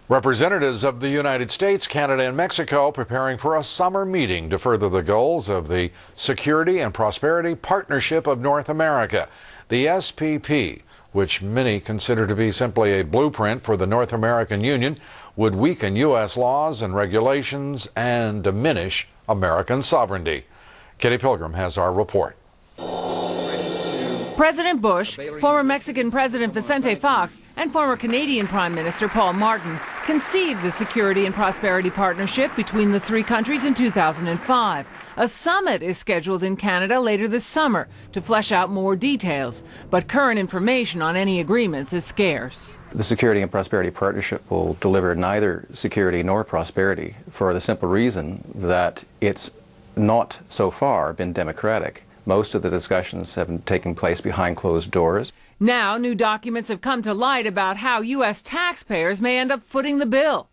Representatives of the United States, Canada, and Mexico preparing for a summer meeting to further the goals of the Security and Prosperity Partnership of North America, the SPP, which many consider to be simply a blueprint for the North American Union, would weaken U.S. laws and regulations and diminish American sovereignty. Kitty Pilgrim has our report. President Bush, former Mexican President Vicente Fox, and former Canadian Prime Minister Paul Martin conceived the Security and Prosperity Partnership between the three countries in 2005. A summit is scheduled in Canada later this summer to flesh out more details, but current information on any agreements is scarce. The Security and Prosperity Partnership will deliver neither security nor prosperity for the simple reason that it's not so far been democratic. Most of the discussions have taken place behind closed doors. Now, new documents have come to light about how U.S. taxpayers may end up footing the bill.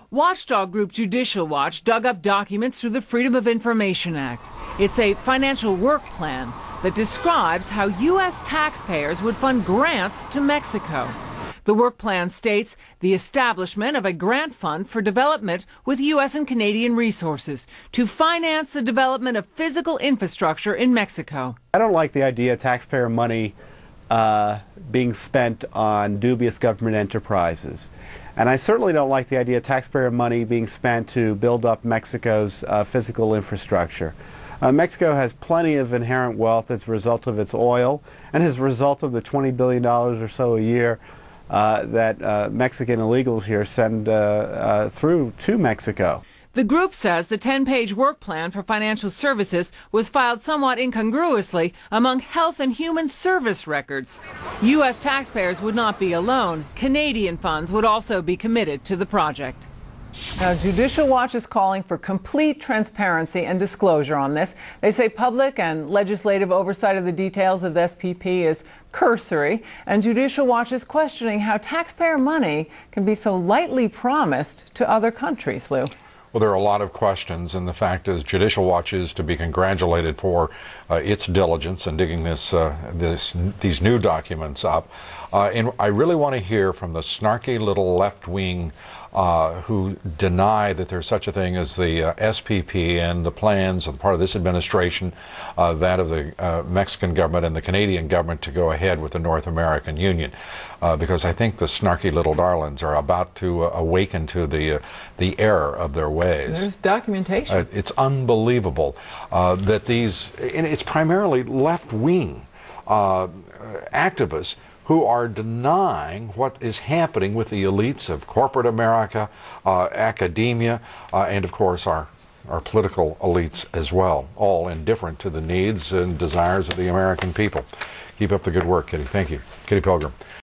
Watchdog group Judicial Watch dug up documents through the Freedom of Information Act. It's a financial work plan that describes how U.S. taxpayers would fund grants to Mexico. The work plan states the establishment of a grant fund for development with U.S. and Canadian resources to finance the development of physical infrastructure in Mexico. I don't like the idea of taxpayer money being spent on dubious government enterprises. And I certainly don't like the idea of taxpayer money being spent to build up Mexico's physical infrastructure. Mexico has plenty of inherent wealth as a result of its oil and as a result of the $20 billion or so a year that Mexican illegals here send through to Mexico. The group says the 10-page work plan for financial services was filed somewhat incongruously among health and human service records. U.S. taxpayers would not be alone. Canadian funds would also be committed to the project. Now, Judicial Watch is calling for complete transparency and disclosure on this. They say public and legislative oversight of the details of the SPP is cursory, and Judicial Watch is questioning how taxpayer money can be so lightly promised to other countries, Lou. Well, there are a lot of questions, and the fact is Judicial Watch is to be congratulated for its diligence in digging these new documents up. And I really want to hear from the snarky little left-wing who deny that there's such a thing as the SPP and the plans on the part of this administration, that of the Mexican government and the Canadian government to go ahead with the North American Union. Because I think the snarky little darlings are about to awaken to the error of their ways. There's documentation. It's unbelievable that and it's primarily left-wing activists who are denying what is happening with the elites of corporate America, academia, and of course our political elites as well, all indifferent to the needs and desires of the American people. Keep up the good work, Kitty. Thank you. Kitty Pilgrim.